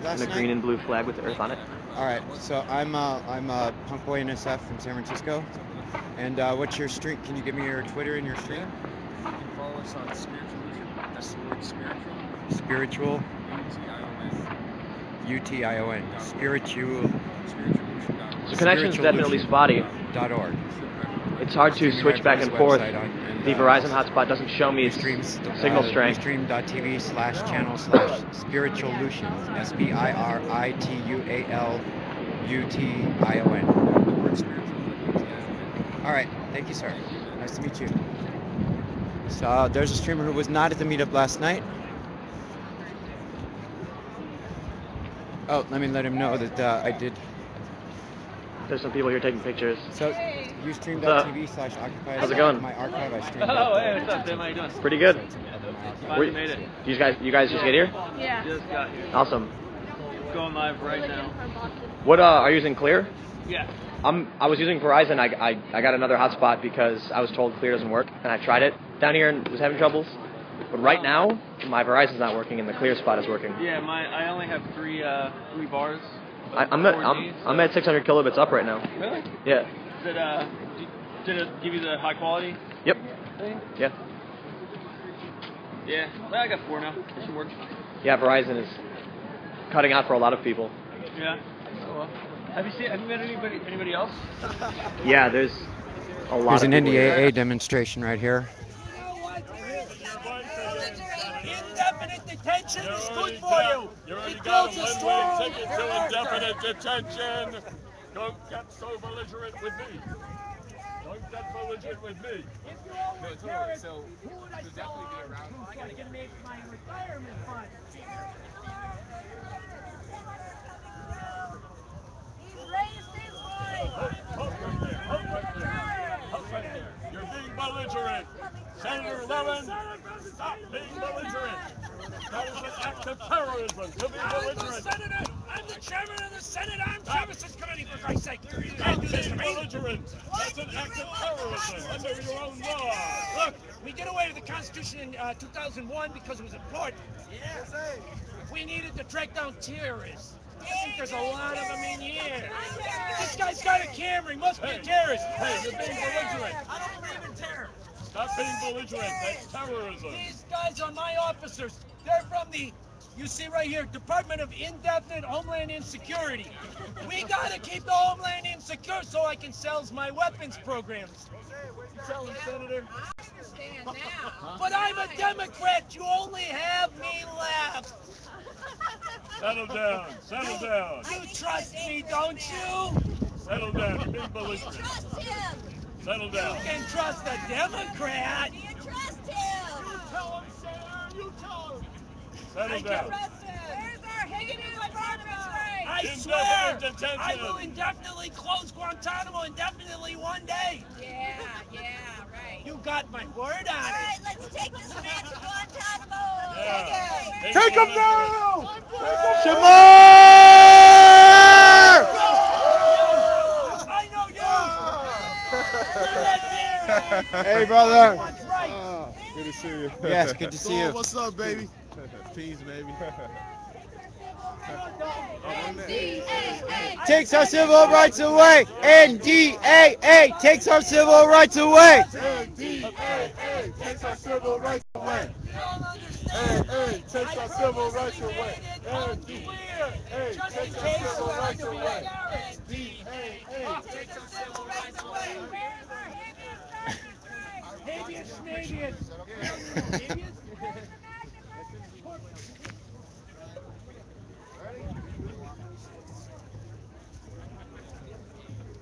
last night? And a green and blue flag with the Earth on it. All right, so I'm Punk Boy NSF from San Francisco. And what's your stream? Can you give me your Twitter and your stream? You can follow us on Spiritual. That's the word spiritual. Spiritual. U-T-I-O-N. Spiritual. The connection's definitely spotty. .org. It's hard to switch back and forth. The Verizon hotspot doesn't show me signal strength. Ustream.tv/channel/spiritualution. SPIRITUALUTION. All right, thank you, sir. Nice to meet you. So there's a streamer who was not at the meetup last night. Oh, let him know that I did. There's some people here taking pictures. So, ustream.tv/occupy. How's it going? My archive, I streamed. Oh, hey, what's up, Tim? How you doing? Pretty good. Finally made it. You guys just get here? Yeah. Just got here. Awesome. Going live right now. What are you using Clear? Yeah. I was using Verizon. I got another hotspot because I was told Clear doesn't work, and I tried it down here and was having troubles. But right now, my Verizon's not working, and the Clear spot is working. Yeah, I only have three bars. I'm at 600 kilobits up right now. Really? Yeah. Did it give you the high quality? Yep. Thing? Yeah. Yeah. Well, I got 4 now. It should work. Yeah, Verizon is cutting out for a lot of people. Yeah. Oh, well. Have you met anybody else? Yeah, there's a lot. There's of an people NDAA here. demonstration right here. Indefinite detention is good for you. You already got a one-way ticket to indefinite detention. Don't get so belligerent with me. Don't get belligerent with me. If you owe me terrorists, who would I sell arms to so I can make my retirement fund? He's raised his voice. Hold right there. You're being belligerent. Senator Levin, stop being belligerent. That is an act of terrorism to be belligerent. I'm the chairman of the Senate Armed Services Committee, for Christ's sake. Stop being belligerent. That's an act of terrorism under your own law. Look, we did away with the Constitution in 2001 because it was important. Yes, we needed to track down terrorists. I think there's a lot of them in here. This guy's got a camera. He must be a terrorist. Hey, you're being belligerent. I don't believe in terror. Stop being belligerent. That's terrorism. These guys are my officers. They're from the, you see right here, Department of Indefinite Homeland Insecurity. We gotta keep the homeland insecure so I can sell my weapons programs. You tell them, Senator. I understand now. But I'm a Democrat. You only have me left. Settle down. Settle down. You trust me, don't you? Settle down. You're being belligerent. Trust him. Settle You down. can trust a Democrat. You trust him. Tell him, Senator. You tell him. Settle down. Where's our Haiti apartments right? I Indefinite swear, detention. I will indefinitely close Guantanamo indefinitely one day. Yeah, right. You got my word on All right, it. let's take this man to Guantanamo. Yeah. Take him now! I know you. Hey, brother. What's right? Good to see you. Yes, good to see you. What's up, baby? Peace, baby. Takes our civil rights away. NDAA takes our civil rights away. NDAA takes our civil rights away. AA takes our civil rights away. NDAA takes our civil rights away. NDAA takes our civil rights away.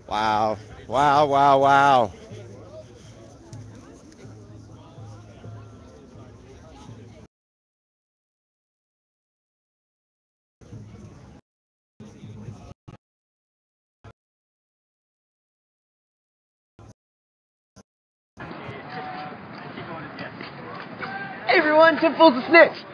Wow. Wow, wow, wow. Hey everyone, Tim Fool's the Snitch.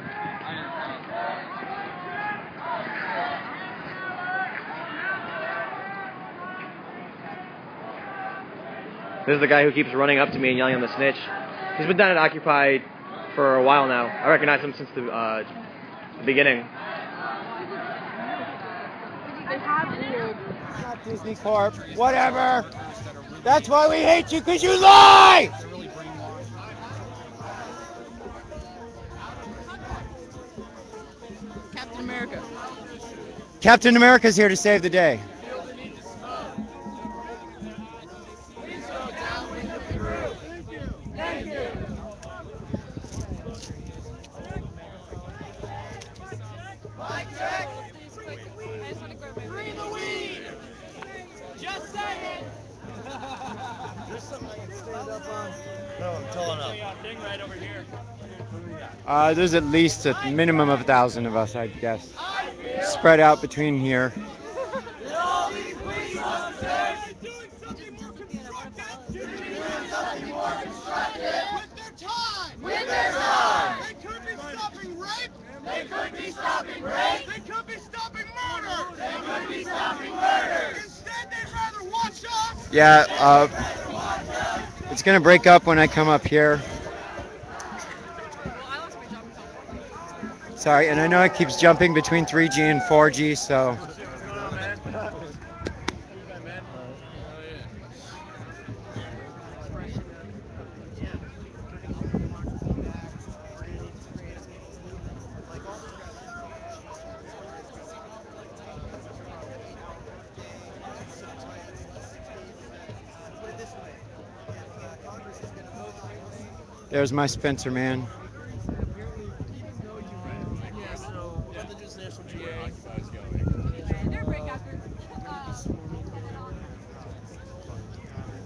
This is the guy who keeps running up to me and yelling, "I'm the snitch." He's been down at Occupy for a while now. I recognize him since the beginning. Not Disney Corp. Whatever. That's why we hate you, because you lie! Captain America. Captain America's here to save the day. Just saying. There's something I can stand up on. No, I'm telling up. Thing right over here. There's at least a minimum of 1,000 of us, I'd guess. Spread out between here. With their time. They could be stopping rape. They could be stopping rape. They could be stopping murder. They could be stopping murder. Instead, they'd rather watch us. Yeah, it's gonna break up when I come up here. Sorry, and I know it keeps jumping between 3G and 4G, so. There's my Spencer man.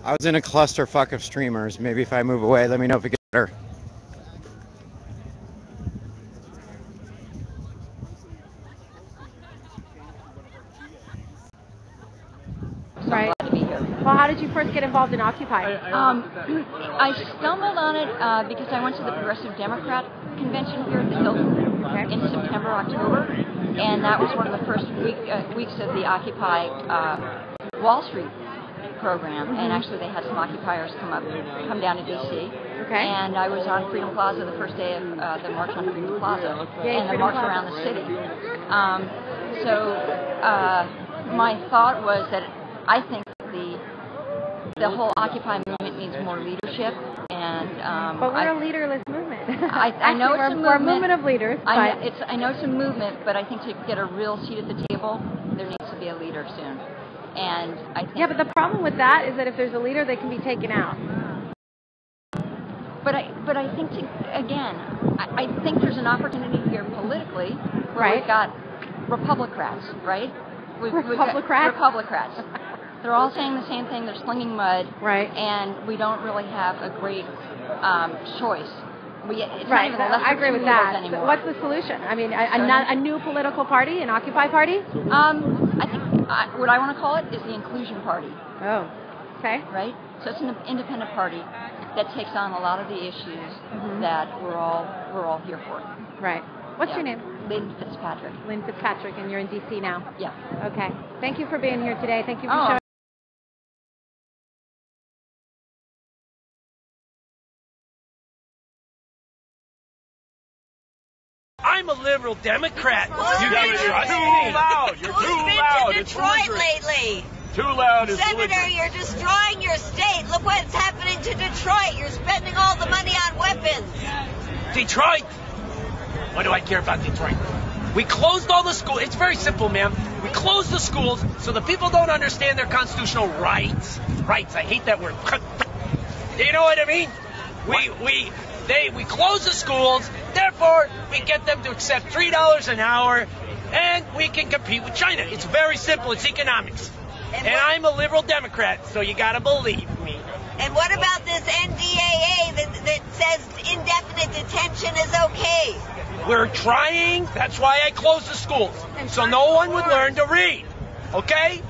I was in a clusterfuck of streamers. Maybe if I move away, let me know if it gets better. Right. Well, how did you first get involved in Occupy? I stumbled on it because I went to the Progressive Democrat convention here at the Hilton in September, October, and that was one of the first weeks of the Occupy Wall Street program, and actually they had some occupiers come down to DC. Okay. And I was on Freedom Plaza the first day of the March on Freedom Plaza and the march around the city. My thought was that I think the whole Occupy movement needs more leadership, and but we're a leaderless movement. I know it's a movement. We're a movement of leaders. I know it's a movement, but I think to get a real seat at the table, there needs to be a leader soon. And I think but the problem with that is that if there's a leader, they can be taken out. But I think I think there's an opportunity here politically where we've got Republicrats, right? Republicrats. They're all saying the same thing. They're slinging mud, right? And we don't really have a great choice. It's right. Not even I agree with that. Anymore. So what's the solution? I mean, a new political party, an Occupy party? I think what I want to call it is the Inclusion Party. Oh, okay. Right. So it's an independent party that takes on a lot of the issues that we're all here for. Right. What's your name? Lynn Fitzpatrick. Lynn Fitzpatrick, and you're in D.C. now? Yeah. Okay. Thank you for being here today. Thank you for showing. I'm a liberal Democrat. You're too loud. You're too loud. It's Detroit lately. Too loud. Senator, you're destroying your state. Look what's happening to Detroit. You're spending all the money on weapons. Detroit? What do I care about Detroit? We closed all the schools. It's very simple, ma'am. We closed the schools so the people don't understand their constitutional rights. Rights. I hate that word. You know what I mean? We close the schools. Therefore, we get them to accept $3 an hour, and we can compete with China. It's very simple. It's economics. And I'm a liberal Democrat, so you gotta believe me. And what about this NDAA that says indefinite detention is okay? We're trying. That's why I closed the schools, so no one would learn to read. Okay?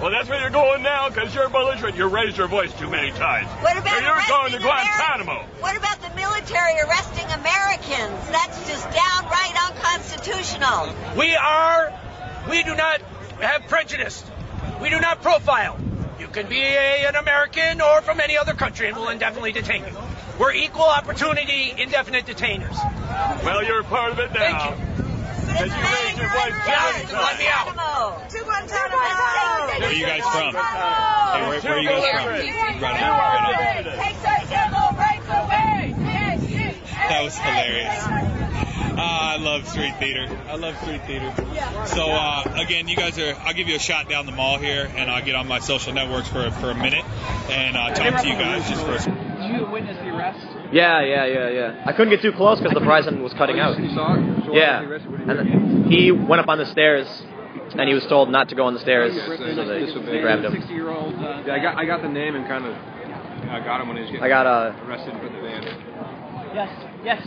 Well, that's where you're going now, because you're belligerent. You raised your voice too many times. What about you're going to Guantanamo? What about the military arresting Americans? That's just downright unconstitutional. We do not have prejudice. We do not profile. You can be an American or from any other country, and we'll indefinitely detain you. We're equal opportunity indefinite detainers. Well, you're part of it now. Thank you. Because you raised your voice too many times. Let me out. 217. Where are you guys from? Hey, where are you guys from? Right on. Takes our civil rights away. That was hilarious. I love street theater. So, again, you guys I'll give you a shot down the mall here, and I'll get on my social networks for a minute and talk to you guys just for a second. Did you witness the arrest? Yeah. I couldn't get too close because the Verizon was cutting out. Yeah. And he went up on the stairs, and he was told not to go on the stairs, so they grabbed him. 60-year-old. Yeah, I got the name and kind of got him when he was getting arrested and put in the van. Yes.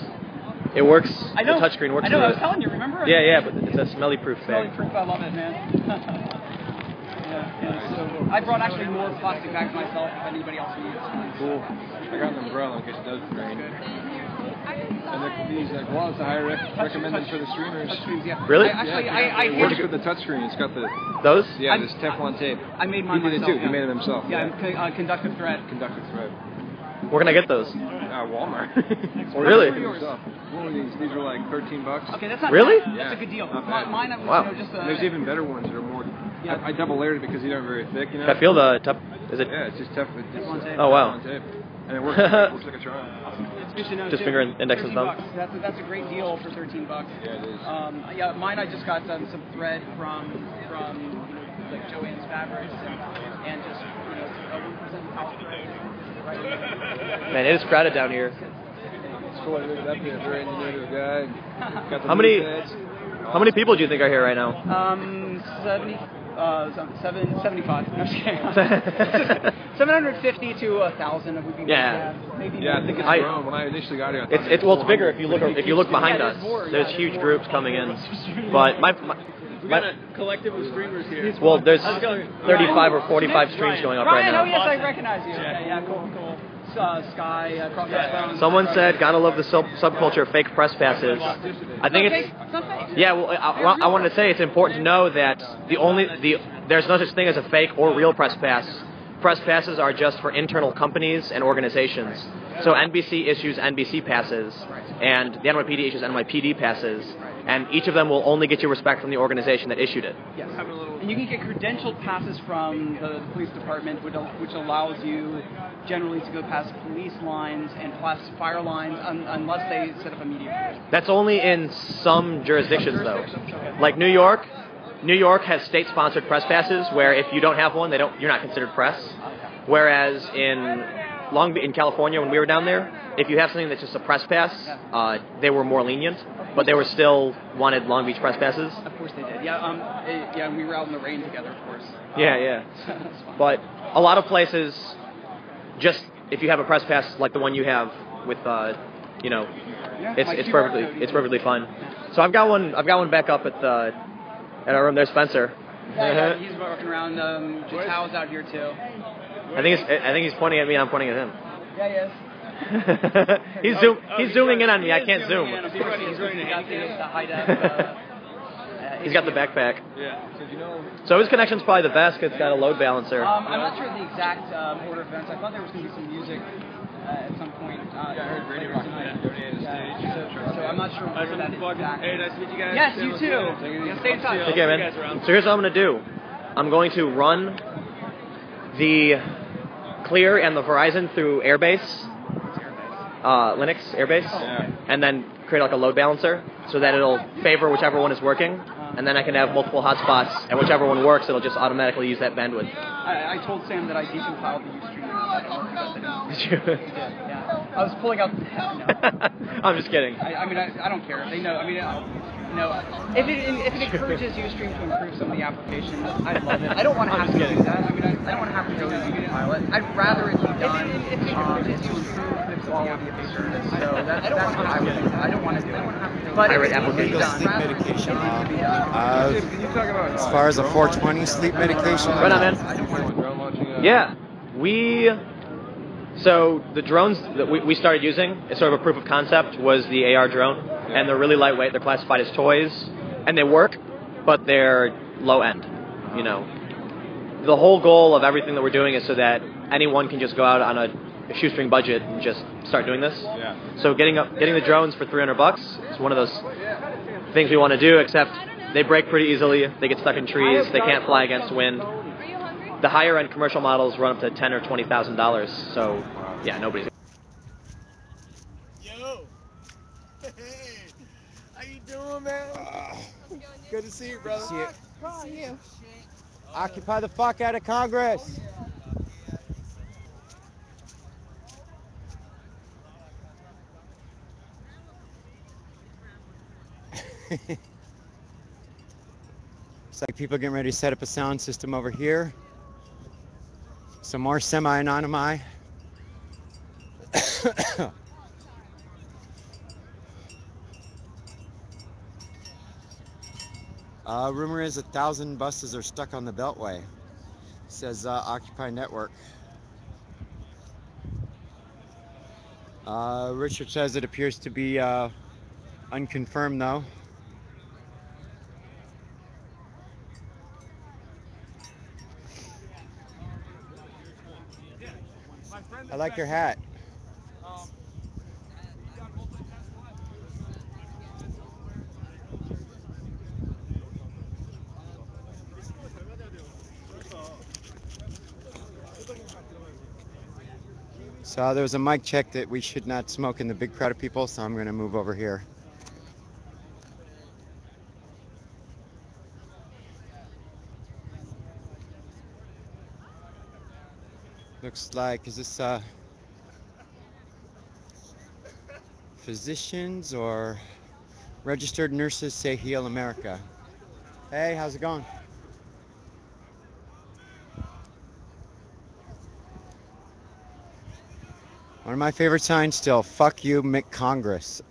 It works. I know. The touchscreen works. I know. I was telling you. Remember? Yeah, but it's a smelly-proof bag. Smelly-proof. I love it, man. So I brought actually more plastic bags myself if anybody else needs. Cool. I got an umbrella in case it does rain. And these wallets I recommend for the streamers. Really? It works with the touchscreen. It's got the those. Yeah, this Teflon tape. I made mine myself. He did it too. He made it himself. Yeah, conductive thread. Where can I get those? Walmart. Really? These were like $13. Okay, that's not really? bad. That's a good deal. Mine, wow. There's even better ones that are more. Yeah. I double layered it because these aren't very thick. You know. I feel the tough. Is it? Yeah, it's just tough. Oh wow. Tape. And it works like a charm. It's good to know. Just finger, index, and thumb. That's a great deal for $13. Yeah, it is. Mine I just got some thread from like Joanne's Fabrics and just 1% power. Man, it is crowded down here. It's cool. I moved up here. Very innovative guy. Got the How many people do you think are here right now? 775. No, I'm just kidding. 750 to 1,000 would be maybe. Yeah, I think it's grown. When I initially got here, it's bigger if you look behind us. There's huge groups coming in, but my we got a collective of streamers here. Well, there's 35 or 45 streams going up right now. Oh yes, I recognize you. Yeah, cool. Sky, Someone said, "Gotta love the subculture of fake press passes." I think it's yeah. Well, I wanted to say it's important to know that there's no such thing as a fake or real press pass. Press passes are just for internal companies and organizations. So NBC issues NBC passes, and the NYPD issues NYPD passes, and each of them will only get you respect from the organization that issued it. Yes, and you can get credentialed passes from the police department, which allows you generally to go past police lines and past fire lines unless they set up a media. That's only in some jurisdictions, though. Like New York. New York has state-sponsored press passes where if you don't have one, you're not considered press. Whereas in California, when we were down there, if you have something that's just a press pass, they were more lenient, but they were still wanted Long Beach press passes. Of course they did. Yeah, we were out in the rain together, of course. Yeah. But a lot of places, just if you have a press pass like the one you have with, it's perfectly fine. So I've got one back up at our room. There's Spencer. Yeah, he's walking around. Jatau's out here too. I think he's pointing at me. I'm pointing at him. Yeah, he is. He's zooming in on me. I can't zoom. He's got the backpack. Yeah. So his connection's probably the best. It's got a load balancer. I'm not sure the exact order of events. I thought there was going to be some music at some point. I heard Radio Rock donated a stage. So I'm not sure where that is exactly. Hey, nice to meet you guys. Yes, you too. Stay in touch. Take care, man. So here's what I'm going to do. I'm going to run the Clear and the Verizon through Airbase. Linux Airbase, and then create like a load balancer so that it'll favor whichever one is working, and then I can have multiple hotspots, and whichever one works, it'll just automatically use that bandwidth. I told Sam that I decompiled the Ustream. Did you? Yeah. I was pulling out. I'm just kidding. I mean, I don't care. They know. I mean, if it encourages Ustream to improve some of the applications, I'd love it. I don't want to have to do that. I mean, I don't want to have to go and decompile it. I'd rather it be done if it encourages you to improve the quality of the service. So that's what I would do. I don't want to do it. But if it's sleep medication. As far as a 420 sleep medication. Right on, man. Yeah, so the drones that we started using as sort of a proof of concept was the AR drone, and they're really lightweight. They're classified as toys, and they work, but they're low end. The whole goal of everything that we're doing is so that anyone can just go out on a shoestring budget and just start doing this. Yeah. So getting the drones for $300 is one of those things we want to do, except they break pretty easily. They get stuck in trees. They can't fly against wind. the higher end commercial models run up to $10,000 or $20,000. So yeah, nobody's. Yo. Hey. How you doing, man? Good to see you, brother. See you. Good to see you. Occupy the fuck out of Congress. It's like people getting ready to set up a sound system over here. Some more semi-anonymi. Rumor is 1,000 buses are stuck on the Beltway, says Occupy Network. Richard says it appears to be unconfirmed though. I like your hat. So there was a mic check that we should not smoke in the big crowd of people, so I'm going to move over here. Looks like, is this physicians or registered nurses say heal America? Hey, how's it going? One of my favorite signs still, fuck you, McCongress.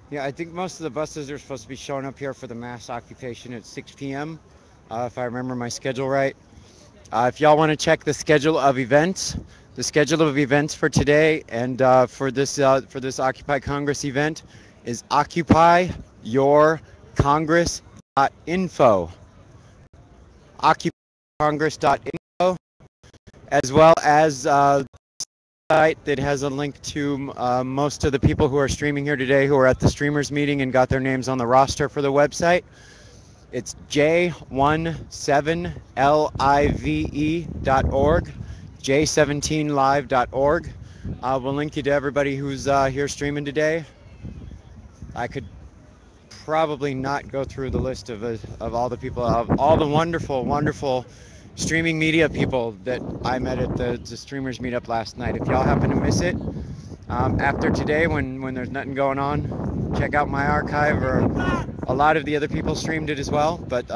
Yeah, I think most of the buses are supposed to be showing up here for the mass occupation at 6 p.m. If I remember my schedule right. If y'all want to check the schedule of events for today and for this Occupy Congress event is occupyyourcongress.info. occupycongress.info, as well as site that has a link to most of the people who are streaming here today who are at the streamers meeting and got their names on the roster for the website. It's J17live.org, J17live.org. We'll link you to everybody who's here streaming today. I could probably not go through the list of all the people, of all the wonderful streaming media people that I met at the streamers meetup last night. If y'all happen to miss it, after today when there's nothing going on, check out my archive, or a lot of the other people streamed it as well. But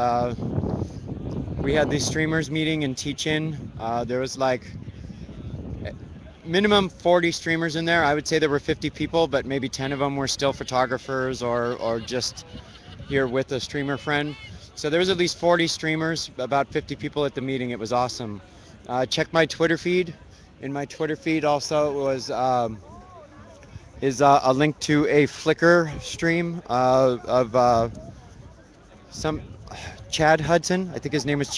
we had the streamers meeting and teach-in. There was like minimum 40 streamers in there. I would say there were 50 people, but maybe 10 of them were still photographers or just here with a streamer friend. So there was at least 40 streamers, about 50 people at the meeting. It was awesome. Check my Twitter feed. In my Twitter feed also is a link to a Flickr stream of some Chad Hudson. I think his name is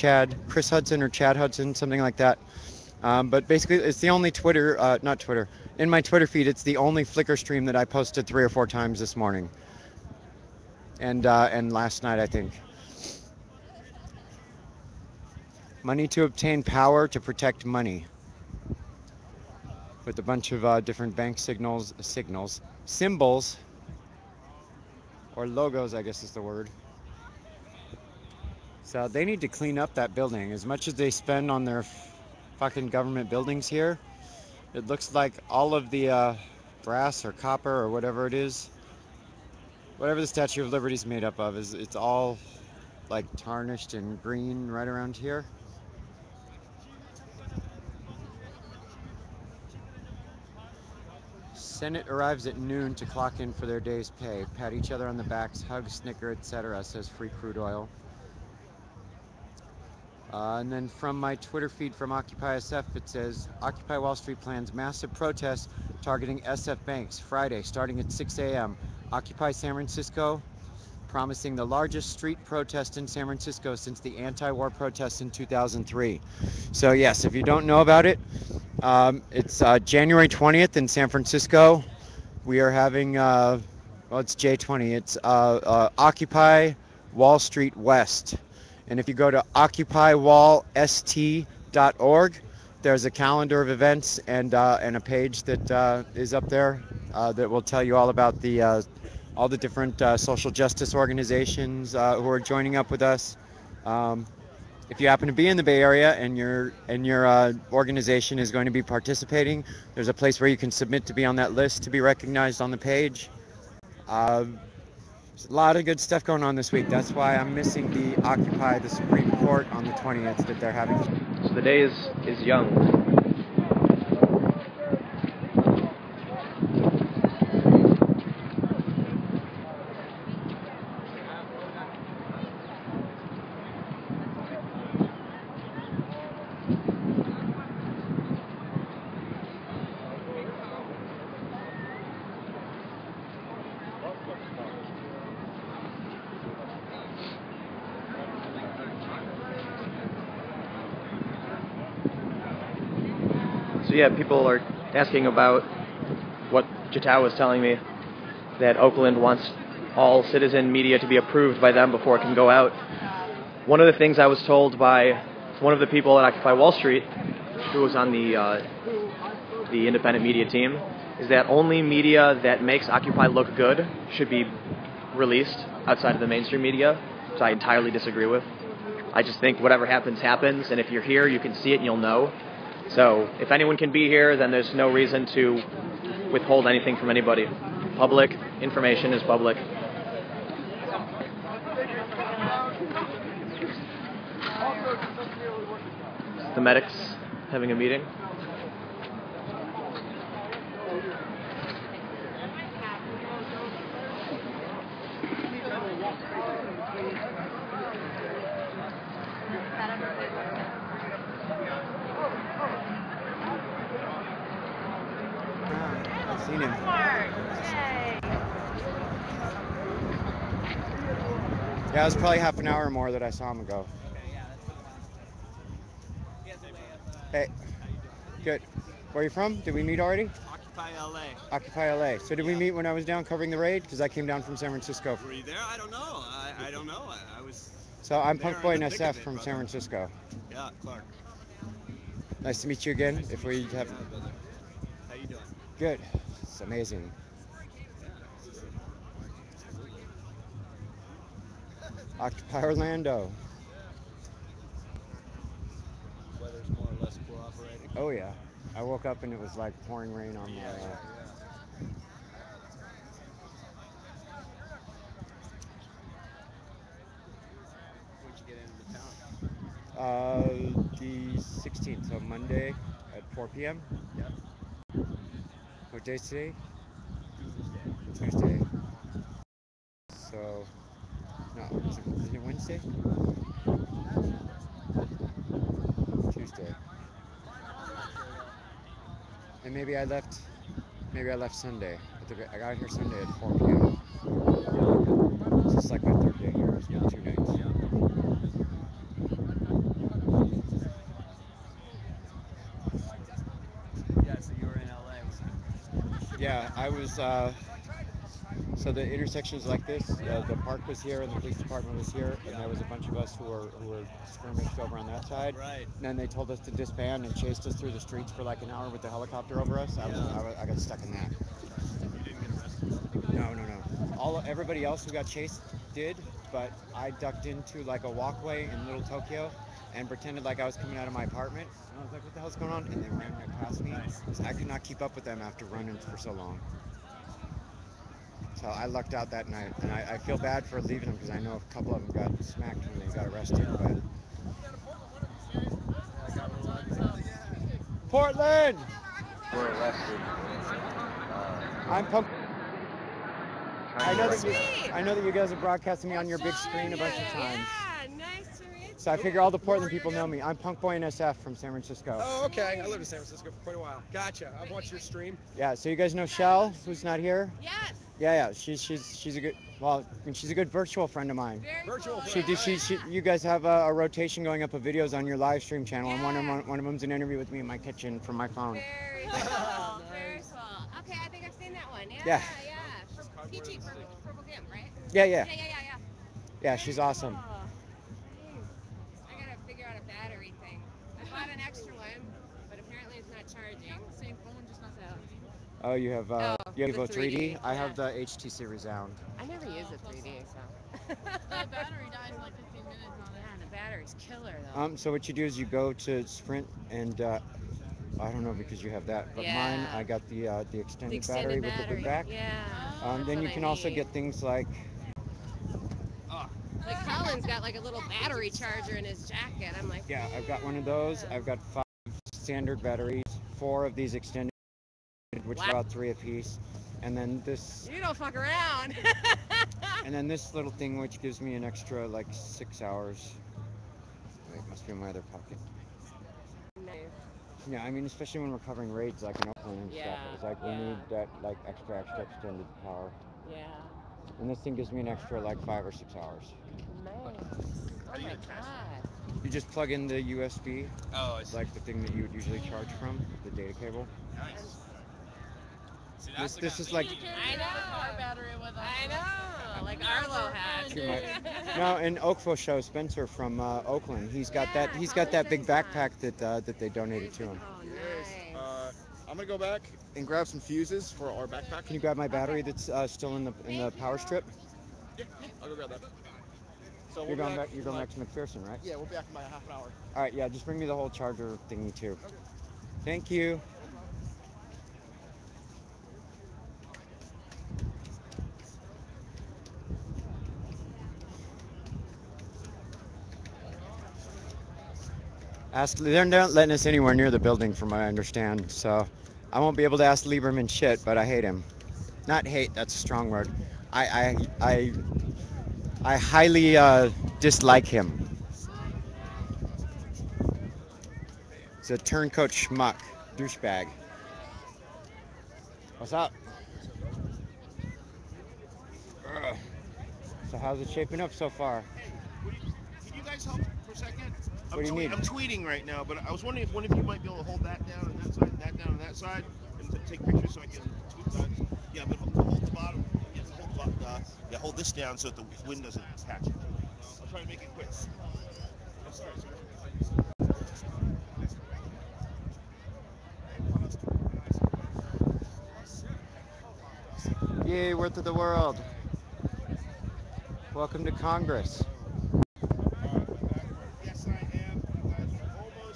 Chris Hudson or Chad Hudson, something like that. But basically, it's the only not Twitter. In my Twitter feed, it's the only Flickr stream that I posted 3 or 4 times this morning. And last night, I think. Money to obtain power to protect money. With a bunch of different bank symbols, or logos, I guess is the word. So they need to clean up that building. As much as they spend on their fucking government buildings here, it looks like all of the brass or copper or whatever it is, whatever the Statue of Liberty is made up of, it's all like tarnished and green right around here. Senate arrives at noon to clock in for their day's pay. Pat each other on the backs, hug, snicker, etc., says Free Crude Oil. And then from my Twitter feed from Occupy SF, it says, Occupy Wall Street plans massive protests targeting SF banks Friday, starting at 6 a.m. Occupy San Francisco, promising the largest street protest in San Francisco since the anti-war protests in 2003. So yes, if you don't know about it, it's January 20th in San Francisco. We are having Well, it's J20. It's Occupy Wall Street West. And if you go to occupywallst.org, there's a calendar of events and a page that is up there that will tell you all about all the different social justice organizations who are joining up with us. If you happen to be in the Bay Area and your organization is going to be participating, there's a place where you can submit to be on that list to be recognized on the page. There's a lot of good stuff going on this week. That's why I'm missing the Occupy the Supreme Court on the 20th that they're having. So the day is young. So yeah, people are asking about what Jatau was telling me, that Oakland wants all citizen media to be approved by them before it can go out. One of the things I was told by one of the people at Occupy Wall Street, who was on the independent media team, is that only media that makes Occupy look good should be released outside of the mainstream media, which I entirely disagree with. I just think whatever happens, happens, and if you're here, you can see it and you'll know. So if anyone can be here, then there's no reason to withhold anything from anybody. Public information is public. The medics having a meeting. I've seen him. Yeah, it was probably half an hour or more that I saw him ago. Hey, good. Where are you from? Did we meet already? Occupy LA. Occupy LA. So did we meet when I was down covering the raid? Because I came down from San Francisco. Were you there? I don't know. I don't know. I was. So I'm there Punk Boy in the and thick SF of it, from brother. San Francisco. Yeah, Clark. Nice to meet you again. If we have. How you doing? Good. It's amazing. Occupy Orlando. Weather's more or less cooperating. Oh yeah. I woke up and it was like pouring rain on my. When'd you get into town? The 16th, so Monday at 4 p.m. Yeah. What day's today? Tuesday. So, no, is it Wednesday? Tuesday. And maybe I left Sunday. I got here Sunday at 4 p.m. It's just like my third day here. It's been 2 nights. Yeah, so you were in LA. Yeah, I was, so the intersection's like this. The park was here and the police department was here, and there was a bunch of us who were skirmished over on that side. Right. And then they told us to disband and chased us through the streets for like an hour with the helicopter over us. I got stuck in that. You didn't get arrested? No. Everybody else who got chased did, but I ducked into like a walkway in Little Tokyo and pretended like I was coming out of my apartment. And I was like, what the hell's going on? And they ran right past me. So I could not keep up with them after running for so long. So I lucked out that night, and I feel bad for leaving them because I know a couple of them got smacked when they got arrested. But Portland! We're arrested. I'm Punk. I know that you guys have broadcasted me on your big screen a bunch of times. Yeah, nice to meet you. So I figure all the Portland people know me. I'm Punk Boy and SF from San Francisco. Oh, okay. I lived in San Francisco for quite a while. Gotcha. I've watched your stream. Yeah. So you guys know Shell, who's not here? Yes. Yeah. She's a good. Well, I mean, she's a good virtual friend of mine. Very Virtual. cool. You guys have a rotation going up of videos on your live stream channel, and one of them's an interview with me in my kitchen from my phone. Very cool. Very cool. Okay, I think I've seen that one. Yeah. Yeah. Yeah. Peachy. Yeah, yeah. Yeah. Yeah, she's awesome. I gotta figure out a battery thing. I bought an extra one, but apparently it's not charging. Same phone, just not that. Oh, you have you have the a 3D? I yeah. have the HTC Resound. I never use a 3D, so. The battery dies in like 15 minutes on it. Yeah, the battery's killer though. So what you do is you go to Sprint and I don't know because you have that, but mine I got the extended battery with the big back. Yeah. Then you can also get things like Like Colin's got like a little battery charger in his jacket. I'm like, yeah, I've got one of those. I've got 5 standard batteries, 4 of these extended, which are about 3 apiece, and then this. You don't fuck around. And then this little thing which gives me an extra like 6 hours. Wait, must be in my other pocket. Nice. Yeah, I mean, especially when we're covering raids like in Oakland and stuff, it's like we need that like extra extended power. Yeah. And this thing gives me an extra like 5 or 6 hours. Nice. Oh my god. You just plug in the USB. Oh, I see. Like the thing that you would usually charge from, the data cable. Nice. See, This is like. I know. Car battery with us. I know. Like Arlo has. No, in Oakville show, Spencer from Oakland, he's got that big backpack that they donated to him. Oh, nice. I'm gonna go back and grab some fuses for our backpack. Can you grab my battery that's still in the power strip? Yeah, I'll go grab that. So You're going back to McPherson, right? Yeah, we'll be back in about half an hour. All right, yeah, just bring me the whole charger thingy too. Okay. Thank you. They're not letting us anywhere near the building from what I understand, so I won't be able to ask Lieberman shit, but I hate him. Not hate, that's a strong word. I highly dislike him. He's a turncoat schmuck, douchebag. What's up? Ugh. So how's it shaping up so far? Can you guys help for a second? What do you need? I'm tweeting right now, but I was wondering if one of you might be able to hold that down on that side, and that down on that side, and take pictures so I can tweet that. Yeah, but hold the bottom. Yeah, hold this down so that the wind doesn't catch it. I'll try to make it quick. I'm sorry, sir. Yay, worth of the world. Welcome to Congress. Yes, I am. Almost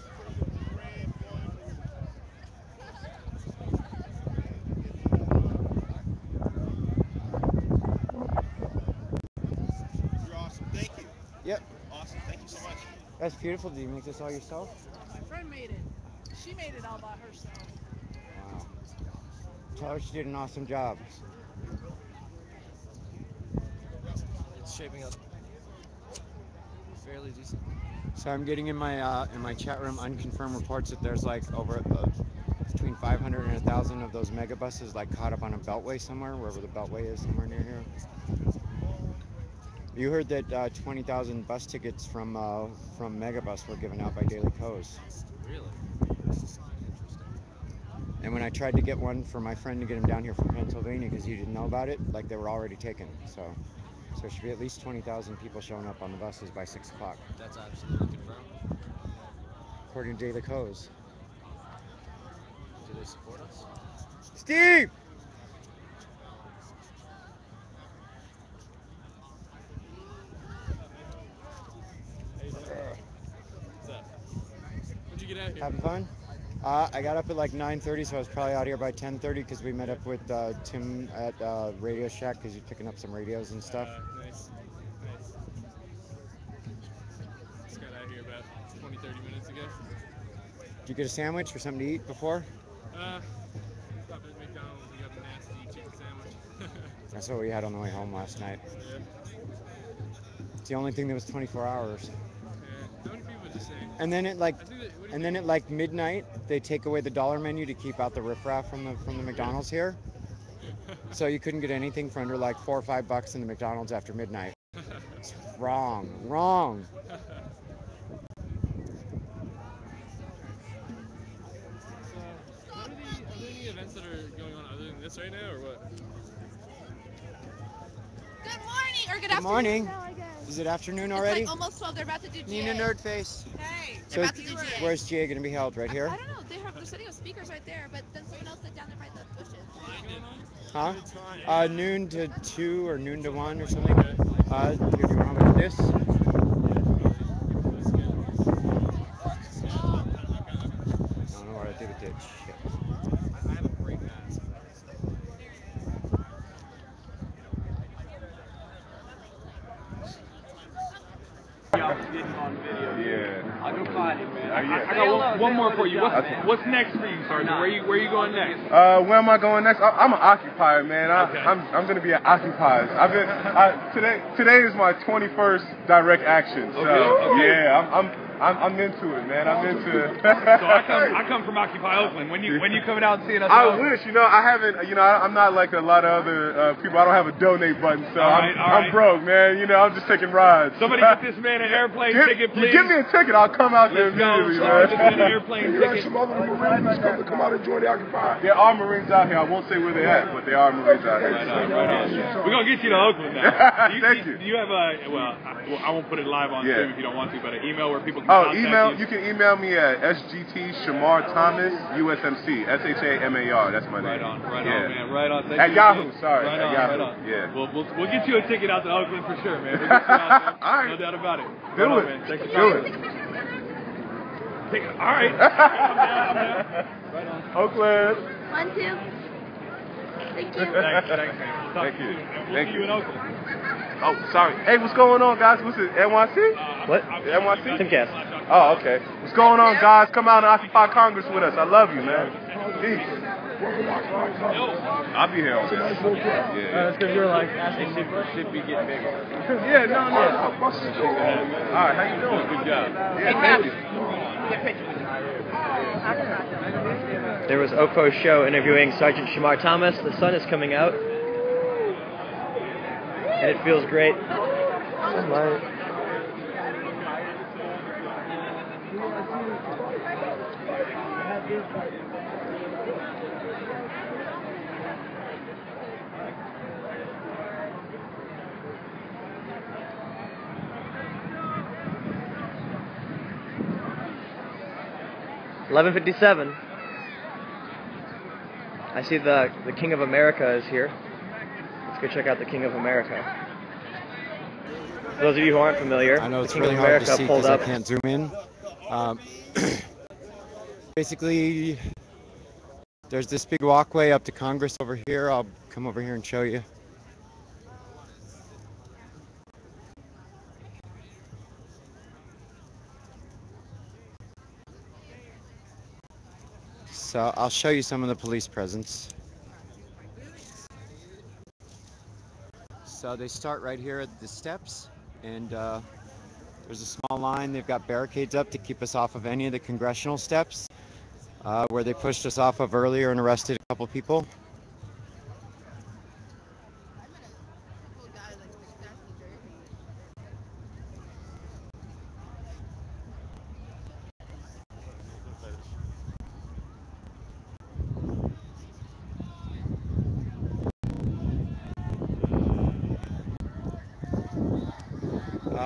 You're awesome. Thank you. Yep. Awesome. Thank you so much. That's beautiful. Did you make this all yourself? My friend made it. She made it all by herself. Wow. Tell her she did an awesome job. It's shaping up fairly decent. So I'm getting in my chat room unconfirmed reports that there's like over between 500 and 1,000 of those megabuses like caught up on a beltway somewhere, wherever the beltway is, somewhere near here. You heard that 20,000 bus tickets from Megabus were given out by Daily Kos. Really? And when I tried to get one for my friend to get him down here from Pennsylvania because he didn't know about it, like they were already taken. So there should be at least 20,000 people showing up on the buses by 6 o'clock. That's absolutely confirmed. According to Daily Kos. Do they support us? Steve! What's up? When'd you get out here? Having fun? I got up at like 9:30, so I was probably out here by 10:30 because we met up with Tim at Radio Shack because he's picking up some radios and stuff. Nice. Just got out here about 20-30 minutes ago. Did you get a sandwich or something to eat before? Stopped at McDonald's and got a nasty chicken sandwich. That's what we had on the way home last night. Yeah. It's the only thing that was 24 hours. How many people did you say? And then at like midnight, they take away the dollar menu to keep out the riffraff from the McDonald's here. So you couldn't get anything for under like $4 or $5 in the McDonald's after midnight. It's wrong. So, are there any events that are going on other than this right now, or what? Good morning, or Good morning. Is it afternoon already? It's like almost 12. They're about to do GA. Nina Nerd Face. Hey. So They're about to do GA. where's GA going to be held? Right here? I don't know. They're setting up speakers right there, but then someone else sit down there by the bushes. Huh? Noon to 2 or noon to 1 or something. Here, do you want to this? I don't know what I did with it. Shit. I have a great mask. Yeah. I'll go find him, man. I got one more for you. What's next for you, Sergeant? Where are you going next? Where am I going next? I'm an occupier, man. I'm going to be an occupier. Today is my 21st direct action. So yeah, I'm into it, man. I'm into it. So I come from Occupy Oakland. When you coming out and seeing us? I wish. I haven't. I'm not like a lot of other people. I don't have a donate button, so I'm broke, man. I'm just taking rides. Somebody get this man an airplane ticket, please. Give me a ticket. I'll come out there immediately, man. Get an airplane ticket. Some other Marines come out and join the Occupy. There are Marines out here. I won't say where they're at, but there are Marines out here. Right on. We're gonna get you to Oakland now. Thank you. Do you have I won't put it live on stream if you don't want to, but an email where people can contact email. you. You can email me at sgt_Shamar_Thomas USMC SHAMAR. That's my name. Right on, man. Right on. Thank at you Yahoo. again. Sorry. Right at on, Yahoo. right on. Yeah. We'll get you a ticket out to Oakland for sure, man. We'll get you out there. All right. No doubt about it. Do right it. On, man. Thanks for Do coming. All right. I'm down. Right on. Oakland. 1, 2. Thank you. Thanks, man. Thank you. We'll see you in Oakland. Oh, sorry. Hey, what's going on, guys? What's it? NYC? What? NYC? Timcast. Oh, okay. What's going on, guys? Come out and occupy Congress with us. I love you, man. Peace. I'll be here on that. Yeah. That's because you're like asking should be getting bigger. Yeah, no. All right, how you doing? Good job. Yeah, thank you. There was Oko's show interviewing Sergeant Shamar Thomas. The sun is coming out, and it feels great. $11:57. I see the King of America is here. Let's go check out the King of America. For those of you who aren't familiar, I know it's the King really of hard America to see pulled because I up. can't zoom in. Basically, there's this big walkway up to Congress over here. I'll come over here and show you. So I'll show you some of the police presence. So they start right here at the steps, and there's a small line. They've got barricades up to keep us off of any of the congressional steps where they pushed us off of earlier and arrested a couple people.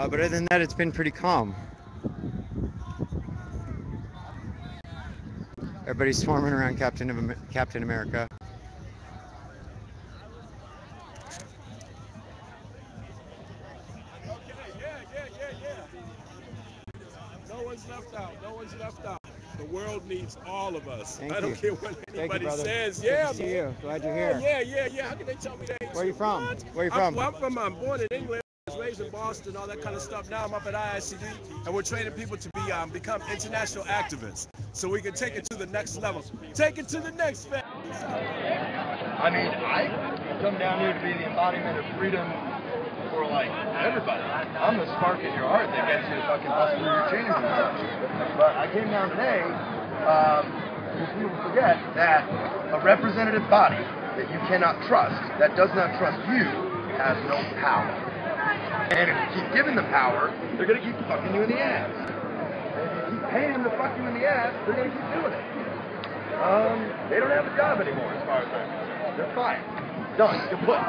But other than that, it's been pretty calm. Everybody's swarming around Captain America. No one's left out. No one's left out. The world needs all of us. Thank I don't you. care what anybody brother. says. Good Yeah, to see man. you. Glad you're here. Yeah. How can they tell me that? Where are you from? What? Where are you from? I'm born in England. I was raised in Boston, all that kind of stuff. Now I'm up at IICD, and we're training people to become international activists, so we can take it to the next level. Take it to the next level. I mean, I come down here to be the embodiment of freedom for, like, everybody. I'm the spark in your heart that gets you to fucking bust through your chains and stuff. But I came down today, because people forget that a representative body that you cannot trust, that does not trust you, has no power. And if you keep giving them power, they're going to keep fucking you in the ass. And if you keep paying them to fuck you in the ass, they're going to keep doing it. They don't have a job anymore, as far as I'm concerned. They're fired. Done. You're put.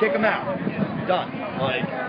Kick them out. Done. Like,